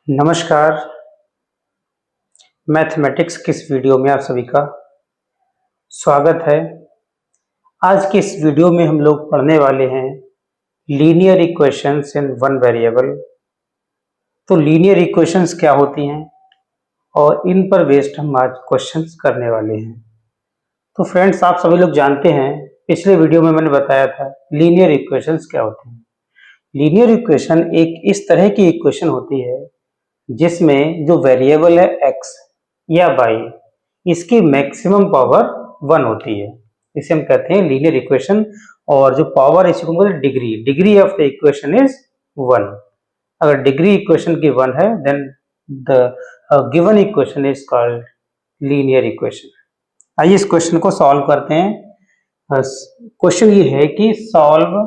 नमस्कार। मैथमेटिक्स की इस वीडियो में आप सभी का स्वागत है। आज की इस वीडियो में हम लोग पढ़ने वाले हैं linear equations in one variable. तो लीनियर इक्वेशंस क्या होती हैं और इन पर बेस्ड हम आज क्वेश्चंस करने वाले हैं। तो फ्रेंड्स, आप सभी लोग जानते हैं, पिछले वीडियो में मैंने बताया था लीनियर इक्वेशंस क्या होती हैं। लीनियर इक्वेशन एक इस तरह की इक्वेशन होती है जिसमें जो वेरिएबल है x या y, इसकी मैक्सिमम पावर 1 होती है। इसे हम कहते हैं लीनियर इक्वेशन। और जो पावर है इसको बोलते हैं degree. Degree of the equation is 1। अगर डिग्री इक्वेशन की 1 है then the given equation is called linear equation. आइए इस क्वेश्चन को सॉल्व करते हैं। क्वेश्चन ये है कि solve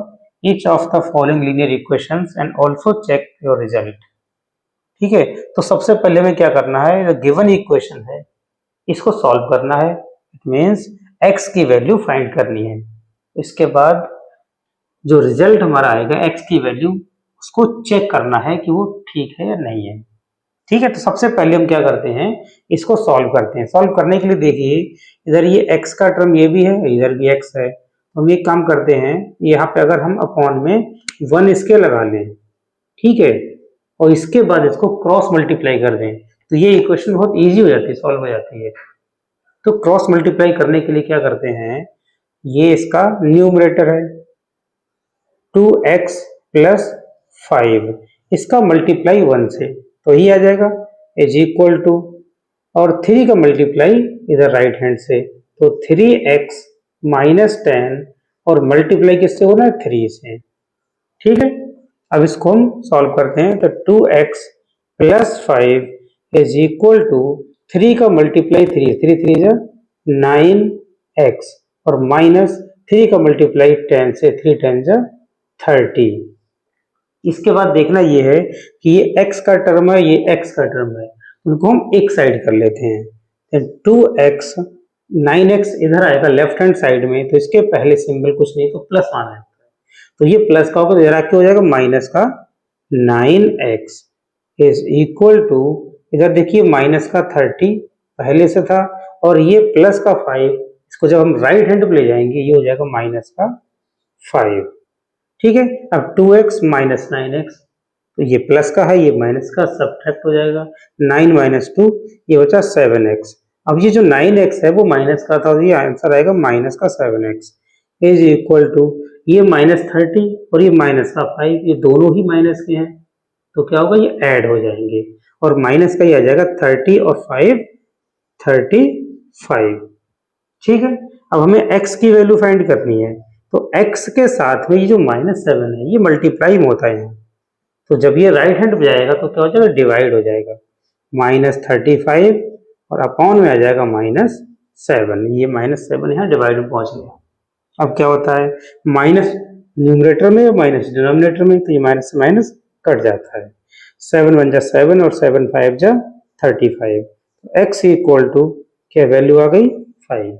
each of the following linear equations and also check your result. ठीक है, तो सबसे पहले हमें क्या करना है, जो गिवन इक्वेशन है इसको सॉल्व करना है। इट मींस x की वैल्यू फाइंड करनी है। इसके बाद जो रिजल्ट हमारा आएगा x की वैल्यू, उसको चेक करना है कि वो ठीक है या नहीं है। ठीक है, तो सबसे पहले हम क्या करते हैं, इसको सॉल्व करते हैं। सॉल्व करने के लिए देखिए, इधर ये x का टर्म ये भी है, इधर भी x है। तो हम एक काम करते हैं, यहाँ पे अगर हम अपॉन में 1 इसके लगा लें, ठीक है, और इसके बाद इसको क्रॉस मल्टीप्लाई कर दें, तो ये इक्वेशन बहुत इजी हो जाती है, सॉल्व हो जाती है। तो क्रॉस मल्टीप्लाई करने के लिए क्या करते हैं, ये इसका न्यूमरेटर है 2x प्लस 5, इसका मल्टीप्लाई 1 से, तो ये आ जाएगा इज इक्वल टू, और 3 का मल्टीप्लाई इधर राइट हैंड से, तो 3x माइनस 10, और मल्टीप्लाई किससे होना है, 3 से। ठीक है, अब इसको हम सॉल्व करते हैं। तो 2x plus 5 is equal to 3 का मल्टीप्लाई 3, 3 3 जा 9x, और माइनस 3 का मल्टीप्लाई 10 से, 3 10 जा 30। इसके बाद देखना ये है कि ये x का टर्म है, ये x का टर्म है, उनको हम एक साइड कर लेते हैं। 2x 9x इधर आएगा लेफ्ट हैंड साइड में, तो इसके पहले सिंबल कुछ नहीं तो प्लस आना है, तो ये प्लस का होगा, इधर आके हो जाएगा माइनस का 9x इज इक्वल टू, इधर देखिए माइनस का 30 पहले से था, और ये प्लस का 5, इसको जब हम राइट हैंड पे ले जाएंगे ये हो जाएगा माइनस का 5। ठीक है, अब 2x माइनस 9x, तो ये प्लस का है, ये माइनस का, सब्ट्रैक्ट हो जाएगा 9 माइनस 2, ये बचा 7x। अब ये जो 9x है वो माइनस का था, ये आंसर आएगा माइनस का 7x इज इक्वल टू, ये माइनस 30 और ये माइनस का 5, ये दोनों ही माइनस के हैं, तो क्या होगा, ये ऐड हो जाएंगे, और माइनस का ही आ जाएगा 30 और 5 35। ठीक है, अब हमें x की वैल्यू फाइंड करनी है, तो x के साथ में ये जो माइनस 7 है ये मल्टीप्लाई में होता है, तो जब ये राइट हैंड पे जाएगा तो क्या हो जाएगा, डिवाइड हो जाएगा, माइनस 35 और अपॉन में आ जाएगा माइनस 7, ये माइनस 7 यहाँ डिवाइड में पहुंच गया। अब क्या होता है, माइनस न्यूमरेटर में और माइनस डिनोमिनेटर में, तो ये माइनस से माइनस कट जाता है, 7 1 जा 7 और 7 5 जा 35। तो x इक्वल टू क्या वैल्यू आ गई, 5।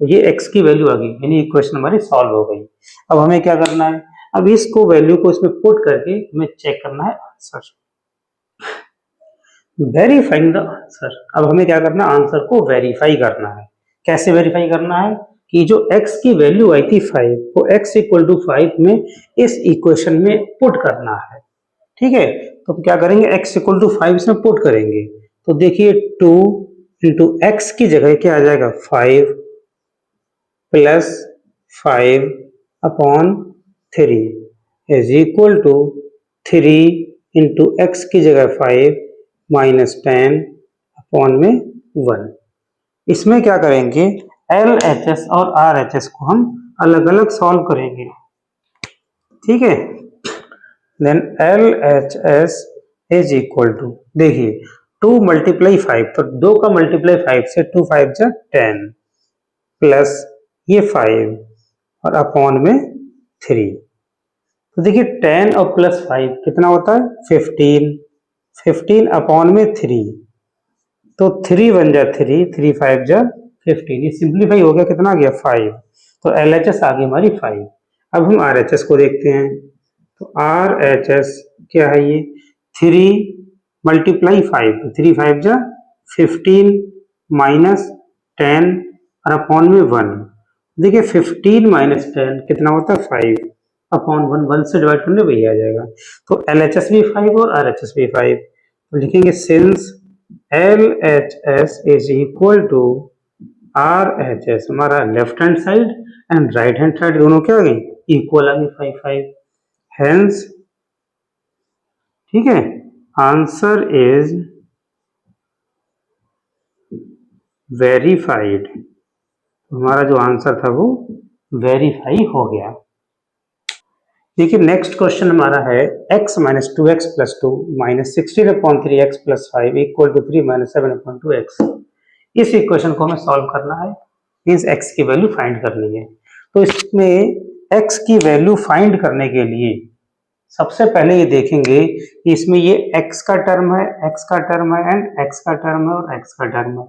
तो ये x की वैल्यू आ गई, यानी इक्वेशन हमारी सॉल्व हो गई। अब हमें क्या करना है, अब इसको वैल्यू को इसमें पुट करके हमें चेक करना है आंसर, वेरीफाइंग द आंसर। अब हमें क्या करना है, आंसर को वेरीफाई करना है। कैसे वेरीफाई करना है, कि जो x की वैल्यू आई थी 5, वो x इक्वल टू 5 में इस इक्वेशन में पुट करना है। ठीक है, तो हम क्या करेंगे, x इक्वल टू 5 इसमें पुट करेंगे, तो देखिए 2 इंटू एक्स की जगह क्या आ जाएगा, 5 plus 5 upon 3 is equal to 3 into x की जगह 5 माइनस 10 अपॉन में 1। इसमें क्या करेंगे, LHS और RHS को हम अलग अलग सॉल्व करेंगे। ठीक है, then LHS is equal to, देखिए 2 मल्टीप्लाई 5, तो 2 का मल्टीप्लाई 5 से 2 5 जा 10 प्लस ये 5 और अपॉन में 3, तो देखिए 10 और प्लस 5 कितना होता है, 15, 15 अपॉन में 3, तो 3 1 जा 3, 3 5 जा 15, ये सिंप्लीफाई हो गया, कितना आ गया 5, तो LHS आ गई हमारी 5। अब हम RHS को देखते हैं, तो RHS क्या है, ये 3 मल्टीप्लाई 5, 3 5 जा 15 माइनस 10 और अपॉन में 1। देखिए 15 माइनस 10 कितना होता है 5 अपॉन 1, 1 से डिवाइड करने वही आ जाएगा। तो LHS भी 5 और RHS भी 5। तो लिखेंगे since LHS is equal to RHS, हमारा left hand side and right hand side दोनों क्या आ गई इक्वल आ गई 5 5। हेंस ठीक है आंसर इज वेरीफाइड। हमारा जो आंसर था वो वेरीफाई हो गया। देखिए नेक्स्ट क्वेश्चन हमारा है x minus 2x plus 2 minus 16/3x plus 5 equal to 3 minus 7/2x। इस इक्वेशन को हमें सॉल्व करना है, मीन्स x की वैल्यू फाइंड करनी है। तो इसमें x की वैल्यू फाइंड करने के लिए सबसे पहले ये देखेंगे कि इसमें ये x का टर्म है, x का टर्म है एंड x का टर्म है और x का टर्म है।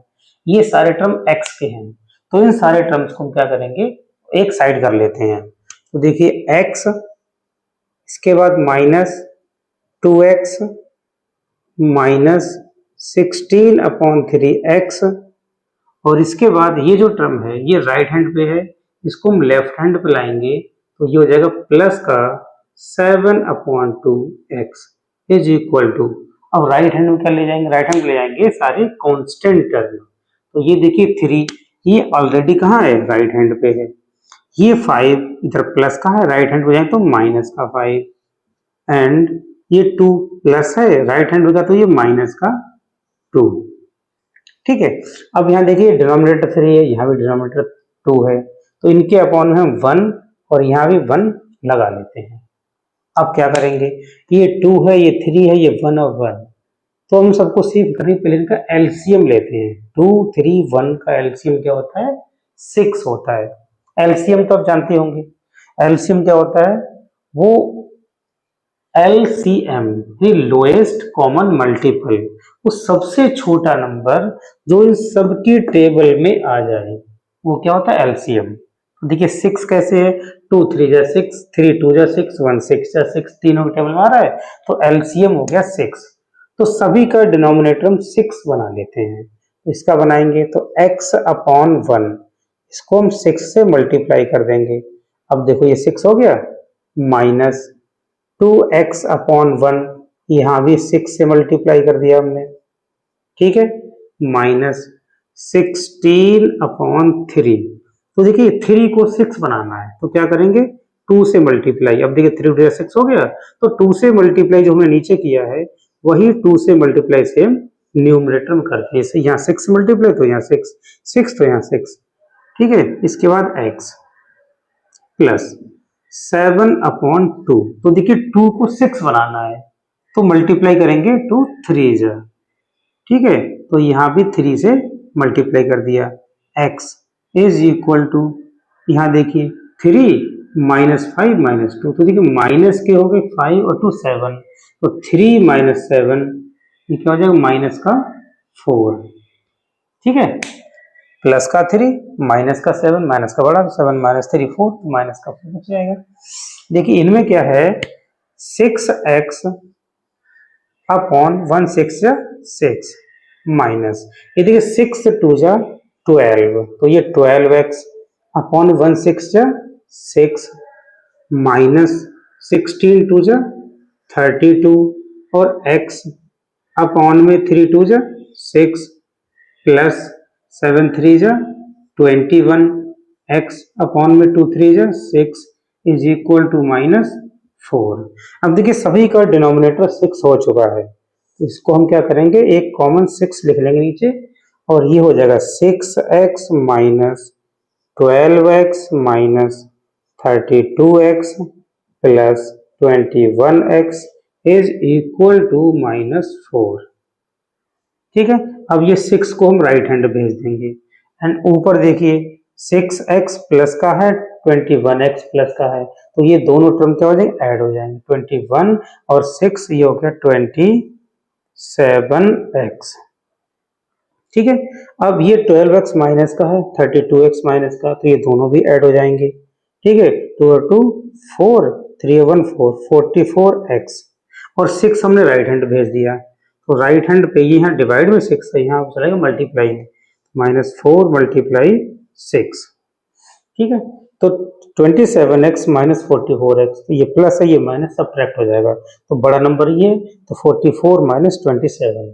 ये सारे टर्म x के हैं, तो इन सारे टर्म्स को हम क्या करेंगे एक साइड कर लेते हैं। तो देखिए x, इसके बाद माइनस 2x माइनस 16/3x, और इसके बाद ये जो टर्म है ये राइट हैंड पे है, इसको हम लेफ्ट हैंड पे लाएंगे तो ये हो जाएगा प्लस का 7/2x इज इक्वल टू, अब राइट हैंड में क्या ले जाएंगे, राइट हैंड ले जाएंगे सारे कांस्टेंट टर्म। तो ये देखिए 3 ये ऑलरेडी कहाँ है राइट हैंड पे है, ये 5 इधर प्लस का है राइट हैंड पे जाए तो माइनस का 5, एंड ये 2 प्लस है राइट हैंड होगा तो ये माइनस का 2। ठीक है, अब यहाँ देखिए डिनोमिनेटर 3 है, यहाँ भी डिनोमिनेटर 2 है, तो इनके अपॉन में हम 1 और यहाँ भी 1 लगा लेते हैं। अब क्या करेंगे, ये 2 है, ये 3 है, ये 1 और 1, तो हम सबको सिर्फ करेंगे पहले इनका एलसीएम लेते हैं। 2 3 1 का एलसीएम क्या होता है 6 होता है। एलसीएम तो आप जानते होंगे, एलसीएम क्या होता है, वो एलसीएम लोएस्ट कॉमन मल्टीपल, वो सबसे छोटा नंबर जो इन सबकी टेबल में आ जाए वो क्या होता है एलसीएम। देखिए 6 कैसे है, 2 3 जा 6, 3 2 जा 6, 1 6 जा 6, तीनों के टेबल में आ रहा है, तो एलसीएम हो गया 6। तो सभी का डिनोमिनेटर हम 6 बना लेते हैं। इसका बनाएंगे तो x/1, इसको हम 6 से मल्टीप्लाई कर देंगे। अब देखो ये 6 हो गया, माइनस 2x/1, यहाँ भी 6 से मल्टीप्लाई कर दिया हमने, ठीक है, माइनस 16/3। तो देखिए 3 को 6 बनाना है तो क्या करेंगे 2 से मल्टीप्लाई। अब देखिए 3 2 6 हो गया, तो 2 से मल्टीप्लाई जो हमने नीचे किया है वही 2 से मल्टीप्लाई सेम न्यूमरेटर में करते हैं। जैसे यहाँ 6 मल्टीप्लाई तो यहाँ 6, 6 तो यहाँ 6, ठीक है। इसके बाद x प्लस 7/2, तो देखिए 2 को 6 बनाना है तो मल्टीप्लाई करेंगे 2 3 जा, ठीक है, तो यहाँ भी 3 से मल्टीप्लाई कर दिया। x इज इक्वल टू, यहाँ देखिए 3 माइनस 5 माइनस 2, तो देखिए माइनस के हो गए 5 और 2 7, तो 3 माइनस 7 ये क्या हो जाएगा माइनस का 4, ठीक है, प्लस का 3 माइनस का 7 माइनस का बड़ा, 7 माइनस 3 4, तो माइनस का 4 बच जाएगा। देखिए इनमें क्या है 6x अपॉन 1 6 जा 6 माइनस, ये देखिए 6 2 जा 12, तो ये 12x अपॉन 1 6 जा 6 माइनस 16 2 जा 32, और x अपॉन में 3 2 जा 6 प्लस 7 3 जा 21, x अपॉन में 2 3 जा 6 इज इक्वल टू माइनस 4। अब देखिए सभी का डिनोमिनेटर 6 हो चुका है, इसको हम क्या करेंगे एक कॉमन 6 लिख लेंगे नीचे, और ये हो जाएगा 6x minus 12x minus 32x plus 21x is equal to minus 4, ठीक है। अब ये 6 को हम राइट हैंड भेज देंगे, एंड ऊपर देखिए 6x प्लस का है 21x प्लस का है, तो ये दोनों टर्म क्या हो जाएंगे ऐड हो जाएंगे, 21 और 6 ये हो गया 27x, ठीक है। अब ये 12x माइनस का है 32x माइनस का, तो ये दोनों भी ऐड हो जाएंगे, ठीक है, 2 और 2 4, 3 1 4, 44x, और 6 हमने राइट हैंड भेज दिया, तो राइट हैंड पे ये यहाँ डिवाइड में 6 है, यहाँ चलेगा मल्टीप्लाई में, -4 मल्टीप्लाई 6, ठीक है। तो 27x - 44x, तो ये प्लस है ये माइनस, सब्ट्रैक्ट हो जाएगा, तो बड़ा नंबर ये, तो 44 - 27,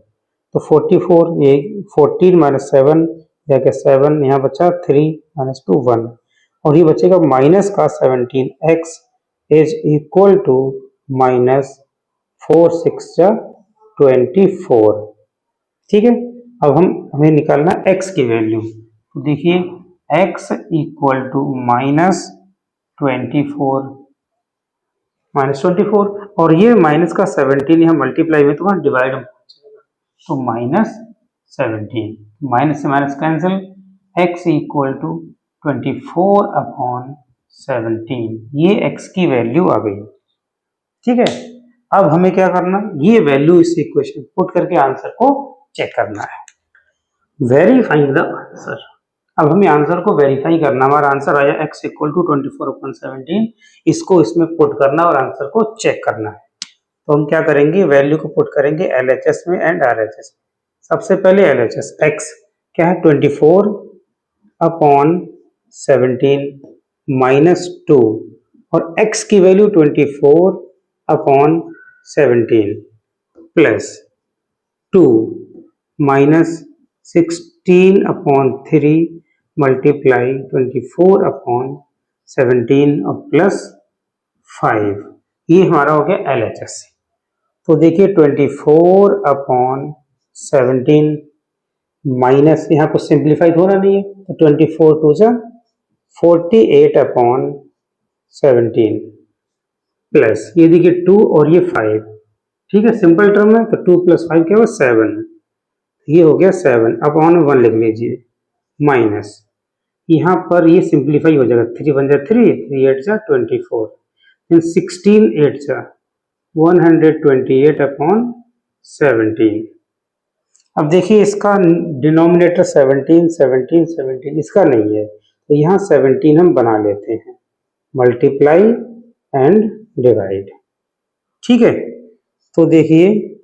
तो 44 ये 14 - 7 जाके 7 यहाँ बचा, 3 - 2 1, और ये बचेगा माइनस का 17x इज इक्वल टू -4 6 जा 24, ठीक है। अब हमें निकालना x की वैल्यू, तो देखिए x इक्वल टू -24 और ये माइनस का 17 यहाँ मल्टीप्लाई में, तो वहाँ डिवाइड में पहुंचेगा, तो -17, माइनस से minus cancel, x equal to 24/17, ये x की वैल्यू आ गई, ठीक है। अब हमें क्या करना, ये वैल्यू इस इक्वेशन पुट करके आंसर को चेक करना है, वेरीफाइंग द आंसर। अब हमें आंसर को वेरीफाई करना, हमारा आंसर आया x इक्वल टू 24/17, इसको इसमें पुट करना और आंसर को चेक करना है। तो हम क्या करेंगे, वैल्यू को पुट करेंगे LHS में एंड RHS। सबसे पहले LHS, x क्या है 24/17 -2, और x की वैल्यू 24/17 प्लस 2 -16/3 मल्टीप्लाई 24/17 और प्लस 5, ये हमारा हो गया LHS। तो देखिए 24/17 माइनस, यहाँ कुछ सिंप्लीफाई हो रहा नहीं है, तो 24 2 जा 48/17 प्लस ये देखिए 2 और ये 5, ठीक है, सिंपल टर्म है, तो 2 + 5 क्या हुआ 7, ये हो गया 7/1 लिख लीजिए, माइनस यहाँ पर ये सिंप्लीफाई हो जाएगा, 3 1 जा 3, 3 8 जा 24, फिर 16 8 जा 128/17। अब देखिए इसका डिनोमिनेटर 17 17 17 इसका नहीं है, तो यहाँ 17 हम बना लेते हैं, मल्टीप्लाई एंड डिवाइड, ठीक है। तो देखिए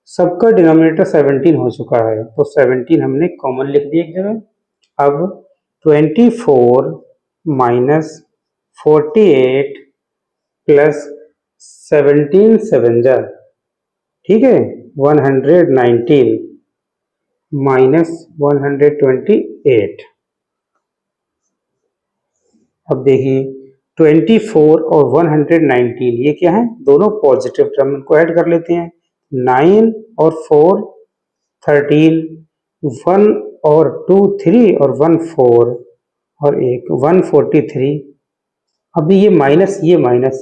सबका डिनोमिनेटर 17 हो चुका है, तो 17 हमने कॉमन लिख दिया एक जगह। अब 24 - 48 प्लस 17 7 जा, ठीक है, 119 -128। अब देखिए 24 और 119 ये क्या है, दोनों पॉजिटिव टर्म, को ऐड कर लेते हैं, 9 और 4 13, 1 और 2 3 और 1 4 और 1 143। अभी ये माइनस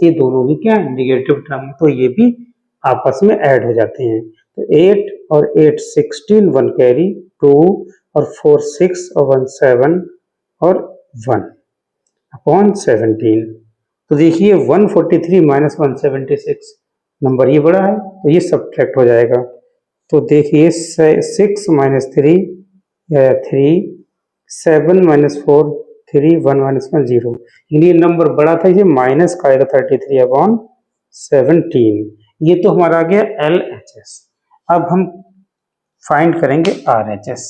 ये दोनों भी क्या है, निगेटिव टर्म, तो ये भी आपस में ऐड हो जाते हैं, तो 8 और 8 16, 1 कैरी, 2 और 4 6 और 1 7 और 1/17। तो देखिए 143 - 176 नंबर ये बड़ा है, तो ये सब्ट्रैक्ट हो जाएगा, तो देखिए 6 - 3 या 3, 7 - 4 3, 1 - 1 0, ये नंबर बड़ा था, ये माइनस का आएगा 33/17, ये तो हमारा आ गया LHS। अब हम फाइंड करेंगे RHS।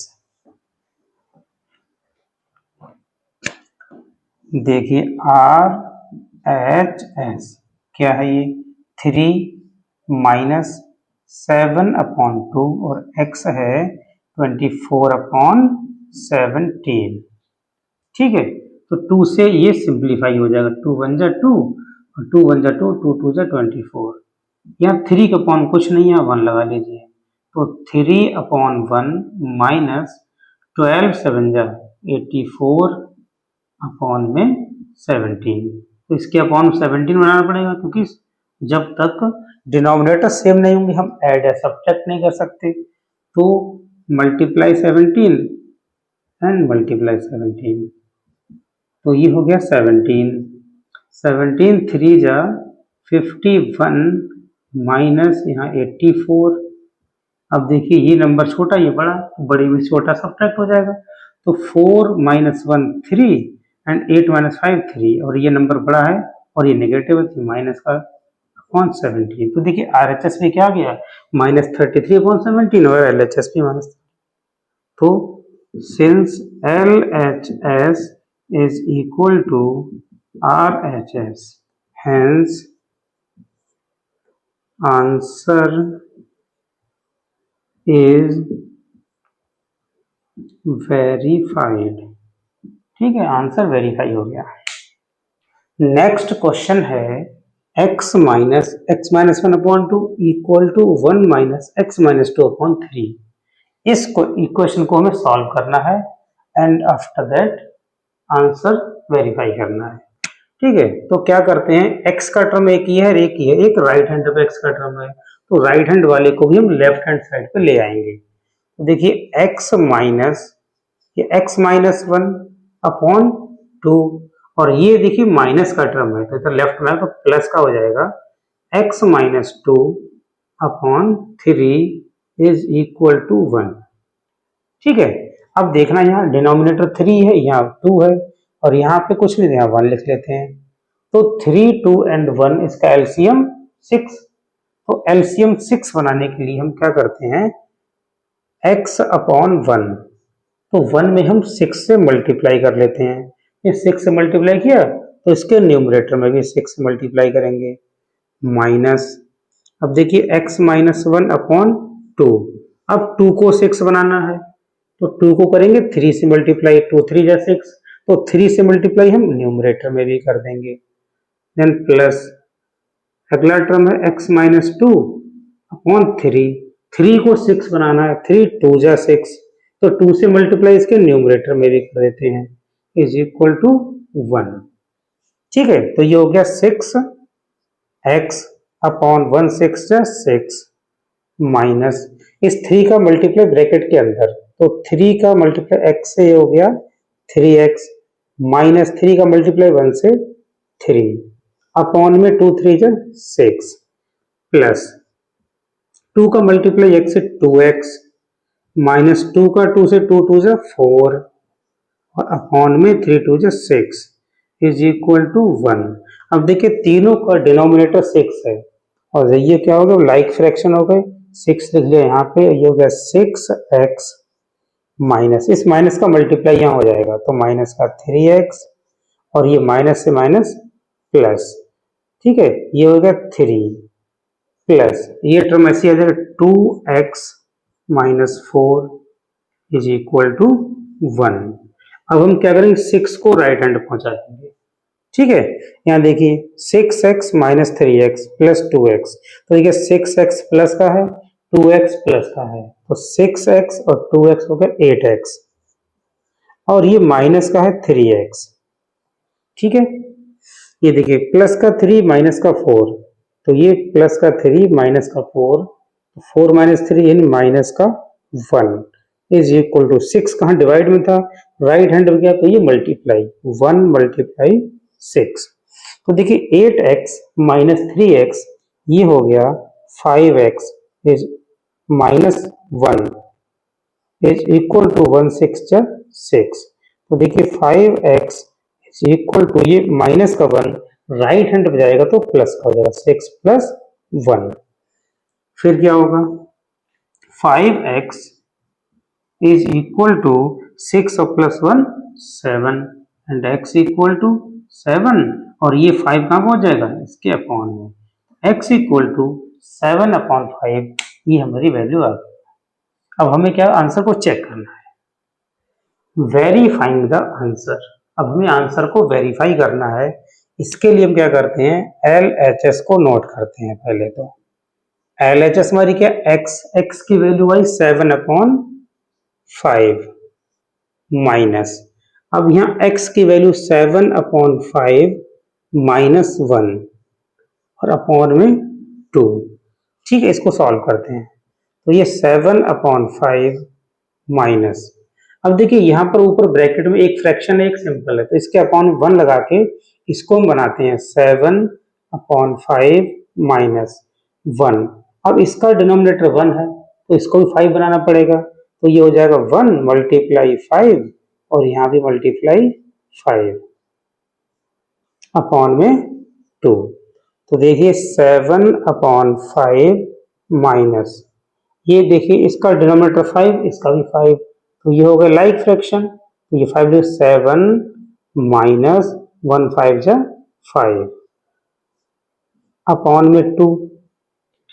देखिए RHS क्या है, ये 3 - 7/2 और x है 24/17, ठीक है। तो 2 से ये सिंप्लीफाई हो जाएगा, 2 1 जा 2 और 2 1 जा 2, 2 2 जा 24, यहाँ 3 का अपॉन कुछ नहीं है, 1 लगा लीजिए, तो 3/1 माइनस 12 7 जा 84/17, तो इसके अपॉन 17 बनाना पड़ेगा, क्योंकि जब तक डिनोमिनेटर सेम नहीं होंगे हम ऐड या सब्ट्रैक्ट नहीं कर सकते, तो मल्टीप्लाई 17 एंड मल्टीप्लाई 17, तो ये हो गया 17 3 जा 51 माइनस यहाँ 84। अब देखिए ये नंबर छोटा ये बड़ा, बड़ी में छोटा सब्ट्रैक्ट हो जाएगा, तो 4 - 1 3 एंड 8 - 5 3, और ये नंबर बड़ा है और ये नेगेटिव है, तो माइनस का 17। तो देखिए RHS में क्या आ गया, -33/17 और LHS भी माइनस। तो since LHS is equal to RHS, hence answer is verified। ठीक है, आंसर वेरीफाई हो गया। नेक्स्ट क्वेश्चन है x minus 1/2 equal to 1 minus x minus 2/3। इस इक्वेशन को हमें सॉल्व करना है and after that answer verify करना है। ठीक है, तो क्या करते हैं, x का टर्म एक ही है और एक ही है, एक राइट हैंड पे x का टर्म है, तो राइट हैंड वाले को भी हम लेफ्ट हैंड साइड पे ले आएंगे। तो देखिए x माइनस 1/2 और ये देखिए माइनस का टर्म है, तो इधर लेफ्ट में तो प्लस का हो जाएगा, x minus 2/3 is equal to 1। ठीक है, अब देखना यहाँ डिनोमिनेटर 3 है, यहाँ 2 है और यहाँ पे कुछ नहीं, यहाँ 1 लिख लेते हैं। तो 3, 2 एंड 1 इसका एलसीएम 6। तो एलसीएम 6 बनाने के लिए हम क्या करते हैं, x/1, तो 1 में हम 6 से मल्टीप्लाई कर लेते हैं। ये 6 से मल्टीप्लाई किया तो इसके न्यूमरेटर में भी 6 से मल्टीप्लाई करेंगे, माइनस। अब देखिए x माइनस 1/2, अब 2 को 6 बनाना है तो 2 को करेंगे 3 से मल्टीप्लाई, 2 3 जा 6, तो 3 से मल्टीप्लाई हम न्यूमरेटर में भी कर देंगे, देन प्लस अगला टर्म है x माइनस 2/3, 3 को 6 बनाना है, 3 2 जा 6, तो 2 से मल्टीप्लाई इसके न्यूमरेटर में भी कर देते हैं, इज इक्वल टू 1। ठीक है, तो ये हो गया 6x/1, 6 जा 6 माइनस इस 3 का मल्टीप्लाई ब्रैकेट के अंदर, तो 3 का मल्टीप्लाई x से हो गया 3x माइनस 3 का मल्टीप्लाई 1 से 3 अपॉन में 2 3 जा 6 प्लस 2 का मल्टीप्लाई x से 2x माइनस 2 का 2 से 2 2 जा 4 और अपॉन में 3 2 जा 6 इज इक्वल टू 1। अब देखिए तीनों का डिनोमिनेटर 6 है और ये क्या हो गया, लाइक फ्रैक्शन हो गए, 6 लिख लिया यहाँ पे, ये हो गया 6x माइनस, इस माइनस का मल्टीप्लाई यहाँ हो जाएगा तो माइनस का 3x और ये माइनस से माइनस प्लस। ठीक है, ये हो गया 3 प्लस ये टर्म ऐसी आ जाएगा 2x minus 4 is equal to 1। अब हम क्या करेंगे, 6 को राइट हैंड पहुंचा देंगे। ठीक है, यहाँ देखिए 6x minus 3x plus 2x, तो देखिए 6x प्लस का है 2x प्लस का है, तो 6x और 2x हो गया 8x और ये माइनस का है 3x। ठीक है, ये देखिए प्लस का 3 माइनस का 4, तो ये प्लस का 3 माइनस का 4, 4 माइनस 3 यानी माइनस का 1 इज इक्वल टू 6 कहाँ डिवाइड में था, राइट हैंड में गया तो ये मल्टीप्लाई 1 मल्टीप्लाई 6, तो देखिए 8x माइनस 3x ये हो गया 5x is minus 1 is equal to 1 6 जा 6, तो देखिए 5x इज इक्वल टू ये माइनस का 1 राइट हैंड पे जाएगा तो प्लस का हो जाएगा 6 प्लस 1, फिर क्या होगा 5x इज इक्वल टू 6 और plus 1 7 and x equal to 7 और ये 5 कहाँ पहुंच जाएगा इसके अपॉन में, x इक्वल टू 7/5, ये हमारी वैल्यू आ गई। अब हमें क्या आंसर को चेक करना है, वेरीफाइंग द आंसर। अब हमें आंसर को वेरीफाई करना है, इसके लिए हम क्या करते हैं, LHS को नोट करते हैं। पहले तो LHS हमारी क्या, x की वैल्यू आई 7/5 माइनस, अब यहाँ x की वैल्यू 7/5 माइनस 1 और अपॉन में 2। ठीक है, इसको सॉल्व करते हैं, तो ये 7/5 माइनस, अब देखिए यहाँ पर ऊपर ब्रैकेट में एक फ्रैक्शन है एक सिंपल है, तो इसके अपॉन 1 लगा के इसको हम बनाते हैं 7/5 माइनस 1। अब इसका डिनोमिनेटर 1 है तो इसको भी 5 बनाना पड़ेगा, तो ये हो जाएगा 1 मल्टीप्लाई 5 और यहाँ भी मल्टीप्लाई 5 अपॉन में 2, तो देखिए 7/5 माइनस, ये देखिए इसका डिनोमिनेटर 5, इसका भी 5, तो ये हो गया लाइक फ्रैक्शन। तो ये 5 7 माइनस 1 5 जा 5 अपॉन में 2।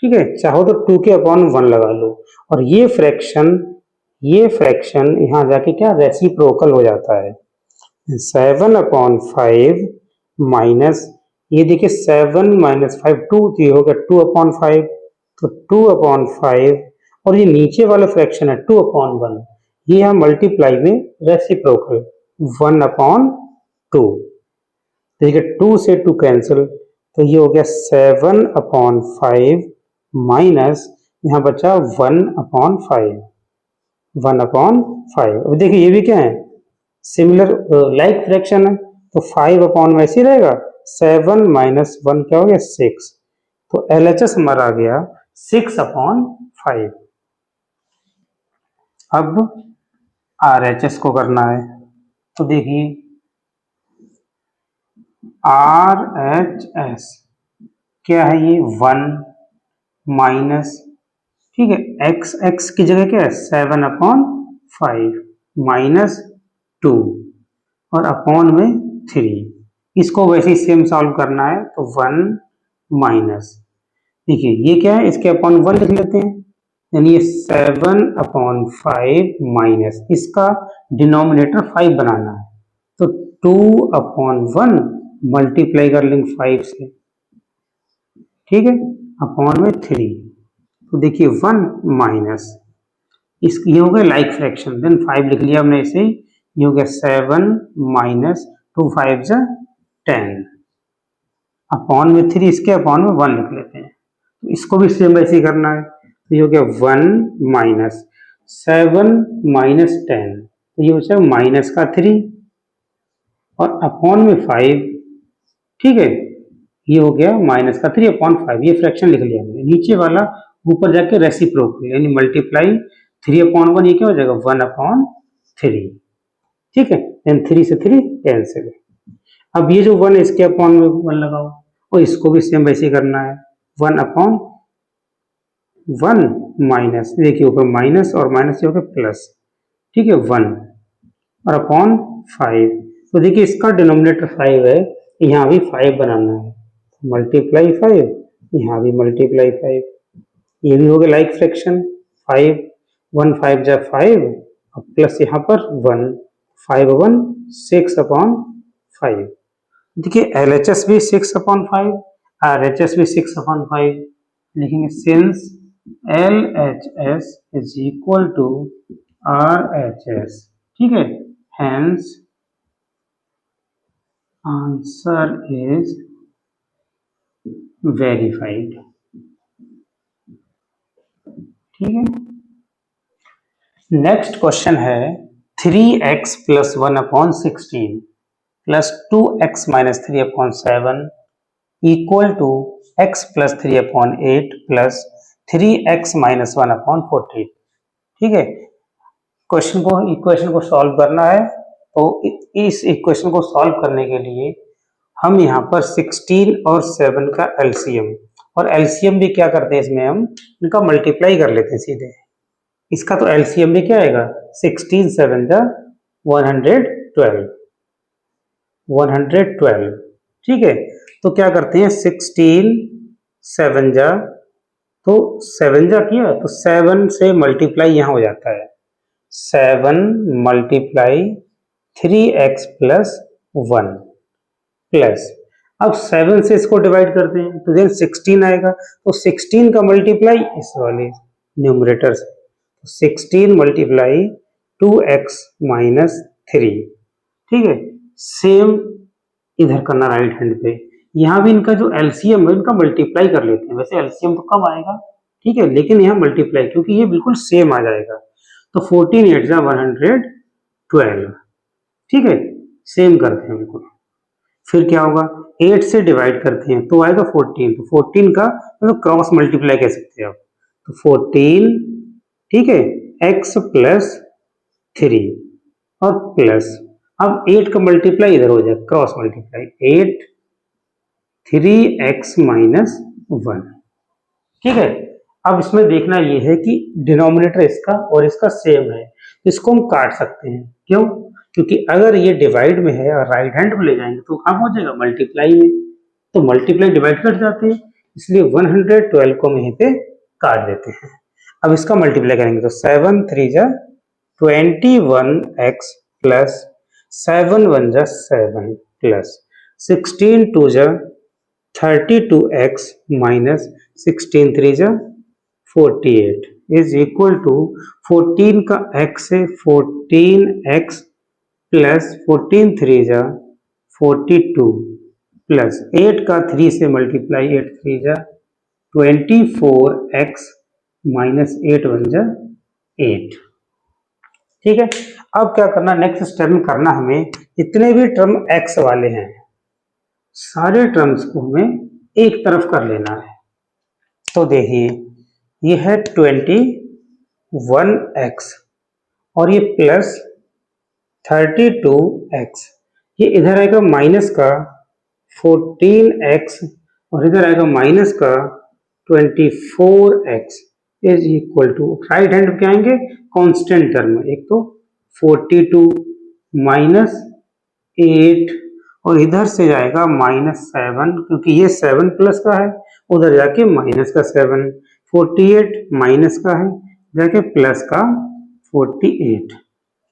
ठीक है, चाहो तो 2 के अपॉन 1 लगा लो, और ये फ्रैक्शन यहाँ जाके क्या रेसिप्रोकल हो जाता है। 7/5 माइनस, ये देखिए 7 माइनस 5 2, तो ये हो गया 2/5, तो 2/5, और ये नीचे वाला फ्रैक्शन है 2/1, ये है मल्टीप्लाई में रेसिप्रोकल 1/2। देखिए 2 से 2 कैंसिल, तो ये हो गया 7/5 माइनस, यहाँ बचा 1/5, 1/5। अब देखिए ये भी क्या है, सिमिलर लाइक फ्रैक्शन है, तो 5 वैसे ही रहेगा, 7 माइनस 1 क्या हो गया 6, तो LHS हमारा आ गया 6/5। अब RHS को करना है, तो देखिए RHS क्या है, ये 1 माइनस, ठीक है, x की जगह क्या है 7/5 माइनस 2 और अपॉन में 3, इसको वैसे ही सेम सॉल्व करना है, तो 1 माइनस, देखिए ये क्या है, इसके अपॉन 1 लिख लेते हैं, यानी ये 7/5 माइनस, इसका डिनोमिनेटर 5 बनाना है, तो 2/1 मल्टीप्लाई कर लेंगे 5 से, ठीक है, अपॉन में 3, तो देखिए 1 माइनस, इस ये हो गया लाइक फ्रैक्शन, देन 5 लिख लिया हमने इसे, ये हो गया 7 माइनस 2 5 जा 10 अपॉन में 3, इसके अपॉन में 1 लिख लेते हैं, तो इसको भी सेम वैसे ही करना है, तो ये हो गया 1 माइनस 7 माइनस 10, तो ये बचा माइनस का 3 और अपॉन में 5, ठीक है, ये हो गया माइनस का 3/5, ये फ्रैक्शन लिख लिया हमने, नीचे वाला ऊपर जाके रेसिप्रोकल यानी मल्टीप्लाई 3/1, ये क्या हो जाएगा 1/3, ठीक है, देन 3 से 3 कैंसिल। अब ये जो 1 है इसके अपॉन में 1 लगाओ, और इसको भी सेम वैसे करना है, 1/1 माइनस, देखिए ऊपर माइनस और माइनस हो गया प्लस, ठीक है, 1 और अपॉन 5, तो देखिए इसका डिनोमिनेटर 5 है, यहाँ भी 5 बनाना है, मल्टीप्लाई 5, यहाँ भी मल्टीप्लाई 5, ये भी हो गया लाइक फ्रैक्शन, 5 1 5 जा 5 और प्लस यहाँ पर 1, 5/1 6/5, देखिए LHS भी 6/5, RHS भी 6/5, लिखेंगे since LHS is equal to RHS, ठीक है, हेंस आंसर इज वेरीफाइड, ठीक है। नेक्स्ट क्वेश्चन है 3x plus 1/16 plus 2x minus 3/7 equal to x plus 3/8 plus 3x minus 1/14, ठीक है। इक्वेशन को सॉल्व करना है, तो इस इक्वेशन को सॉल्व करने के लिए हम यहाँ पर 16 और 7 का एलसीएम, और एलसीएम भी क्या करते हैं, इसमें हम इनका मल्टीप्लाई कर लेते हैं सीधे, इसका तो एलसीएम भी क्या आएगा 16 7 जा 112, ठीक है, तो क्या करते हैं 16 7 जा, तो 7 जा किया तो 7 से मल्टीप्लाई यहाँ हो जाता है, 7 मल्टीप्लाई 3x प्लस 1 प्लस, अब 7 से इसको डिवाइड करते हैं तो देन 16 आएगा, तो 16 का मल्टीप्लाई इस वाले न्यूमरेटर से, 16 मल्टीप्लाई 2x माइनस 3, ठीक है, सेम इधर करना राइट हैंड पे, यहाँ भी इनका जो एलसीएम है इनका मल्टीप्लाई कर लेते हैं, वैसे एलसीएम तो कम आएगा, ठीक है, लेकिन यहाँ मल्टीप्लाई क्योंकि ये बिल्कुल सेम आ जाएगा, तो 14 8 जा 112, ठीक है, सेम करते हैं बिल्कुल, फिर क्या होगा 8 से डिवाइड करते हैं तो आएगा 14, तो 14 का मतलब क्रॉस मल्टीप्लाई कह सकते हैं आप, तो 14, ठीक है, x प्लस 3 और प्लस, अब 8 का मल्टीप्लाई इधर हो जाए क्रॉस मल्टीप्लाई, 8 3x-1। ठीक है, अब इसमें देखना ये है कि डिनोमिनेटर इसका और इसका सेम है, तो इसको हम काट सकते हैं। क्यों? क्योंकि अगर ये डिवाइड में है और राइट हैंड में ले जाएंगे तो कहाँ पहुंचेगा? मल्टीप्लाई में। तो मल्टीप्लाई डिवाइड कट जाते हैं, इसलिए 112 को हम यहीं पे काट देते हैं। अब इसका मल्टीप्लाई करेंगे तो 7 3 जा 21x प्लस 7 1 जा 7 प्लस 16 2 जा 32x माइनस 16 3 जा 48 इज इक्वल टू 14 का x है 14x प्लस 14 3 जा 42 प्लस 8 का 3 से मल्टीप्लाई 8 3 जा 24x माइनस 8 1 जा 8। ठीक है, अब क्या करना, नेक्स्ट स्टेप में करना हमें इतने भी टर्म x वाले हैं सारे टर्म्स को हमें एक तरफ कर लेना है। तो देखिए ये है 21x और ये प्लस 32x, ये इधर आएगा माइनस का 14x और इधर आएगा माइनस का 24x is equal to right hand क्या आएंगे? कांस्टेंट टर्म, एक तो 42 माइनस 8 और इधर से जाएगा -7 क्योंकि ये 7 प्लस का है, उधर जाके माइनस का 7, 48 माइनस का है जाके प्लस का 48।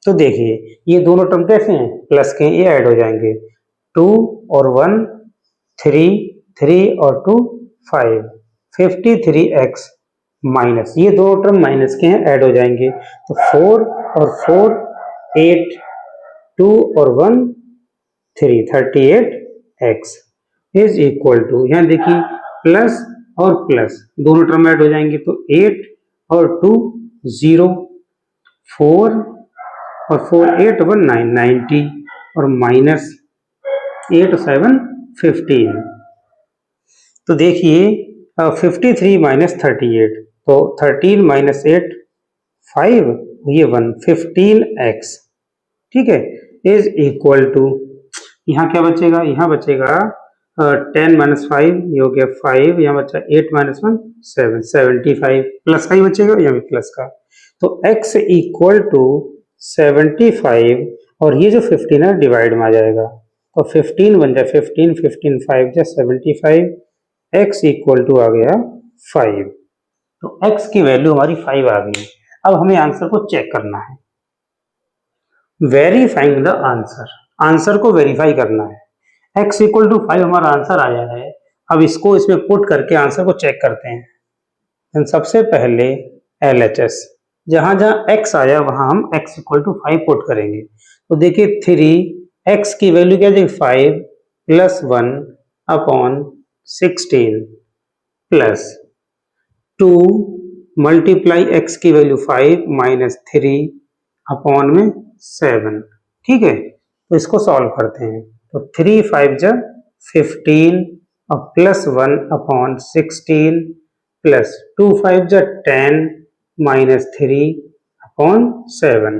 तो देखिए ये दोनों टर्म कैसे हैं? प्लस के, ये ऐड हो जाएंगे 2 और 1 3, 3 और 2 5, 53x माइनस, ये दोनों टर्म माइनस के हैं, ऐड हो जाएंगे तो 4 और 4 8, 2 और 1 3, 38x इज इक्वल टू, यहाँ देखिए प्लस और प्लस दोनों टर्म ऐड हो जाएंगे तो 8 और 2 0, 4 और 4 8 1 9 90 और माइनस 8 7 15। तो देखिए 53 माइनस 38 तो 13 माइनस 8 5, ये 1 15x। ठीक है, इज इक्वल टू, यहाँ क्या बचेगा? यहाँ बचेगा 10 माइनस 5, ये हो गया 5, यहाँ बचा 8 माइनस 1 7, 75 प्लस का ही बचेगा, यहाँ भी प्लस का, तो x इक्वल टू 75 और ये जो 15 है डिवाइड में आ जाएगा तो 15 बन जाए 15, 15 5 जा 75, x इक्वल टू आ गया 5। तो x की वैल्यू हमारी 5 आ गई। अब हमें आंसर को चेक करना है, वेरीफाइंग द आंसर, आंसर को वेरीफाई करना है। x इक्वल टू 5 हमारा आंसर आया है। अब इसको इसमें पुट करके आंसर को चेक करते हैं। सबसे पहले LHS, जहां जहां x आया वहां हम x इक्वल टू 5 पुट करेंगे। तो देखिए 3x की वैल्यू क्या है? 5 plus 1 upon 16 plus 2 multiply x की वैल्यू 5 माइनस 3 अपॉन में 7। ठीक है, तो इसको सॉल्व करते हैं तो 3 5 जा 15 और प्लस 1 अपॉन 16 प्लस 2 5 जा 10 माइनस 3 अपॉन 7।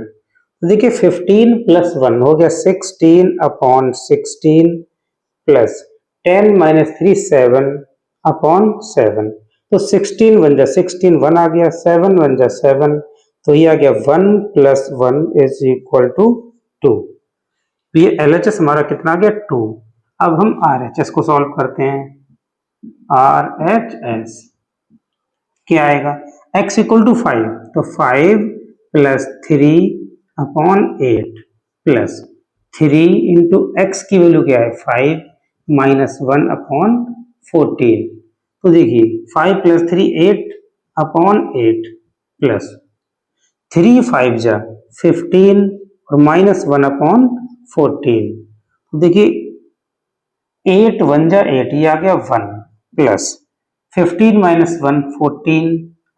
तो देखिए 15 प्लस 1 हो गया 16 अपॉन 16 प्लस 10 माइनस 3 7 अपॉन 7। तो 16 1 जा 16 1 आ गया, 7 1 जा 7, तो ये आ गया 1 प्लस 1 इज इक्वल टू 2। ये LHS हमारा कितना आ गया? 2। अब हम RHS को सॉल्व करते हैं। RHS क्या आएगा? x इक्वल टू 5, तो 5 plus 3 upon 8 plus 3 into x की वैल्यू क्या है? 5 माइनस 1 अपॉन 14। तो देखिए 5 प्लस 3 8 अपॉन 8 प्लस 3 5 जा 15 और माइनस 1 अपॉन 14। तो देखिए 8 1 जा 8, ये आ गया 1 प्लस 15 माइनस 1 14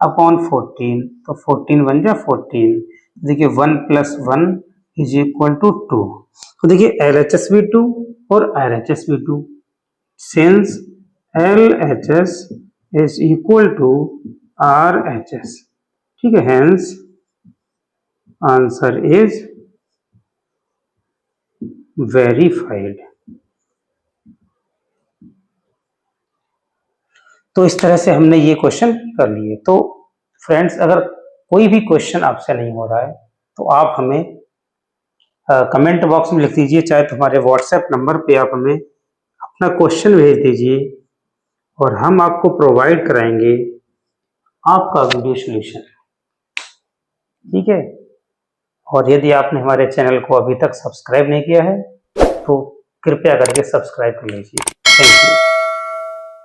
अपॉन 14, तो 14 1 जा 14। देखिए 1 प्लस 1 इज इक्वल टू 2। तो देखिए LHS भी 2 और RHS भी 2, since LHS is equal to RHS। ठीक है, हेंस आंसर इज वेरीफाइड। तो इस तरह से हमने ये क्वेश्चन कर लिए। तो फ्रेंड्स, अगर कोई भी क्वेश्चन आपसे नहीं हो रहा है तो आप हमें कमेंट बॉक्स में लिख दीजिए, चाहे तो हमारे व्हाट्सएप नंबर पे आप हमें अपना क्वेश्चन भेज दीजिए और हम आपको प्रोवाइड कराएंगे आपका वीडियो सॉल्यूशन। ठीक है। और यदि आपने हमारे चैनल को अभी तक सब्सक्राइब नहीं किया है तो कृपया करके सब्सक्राइब कर लीजिए। Thank you.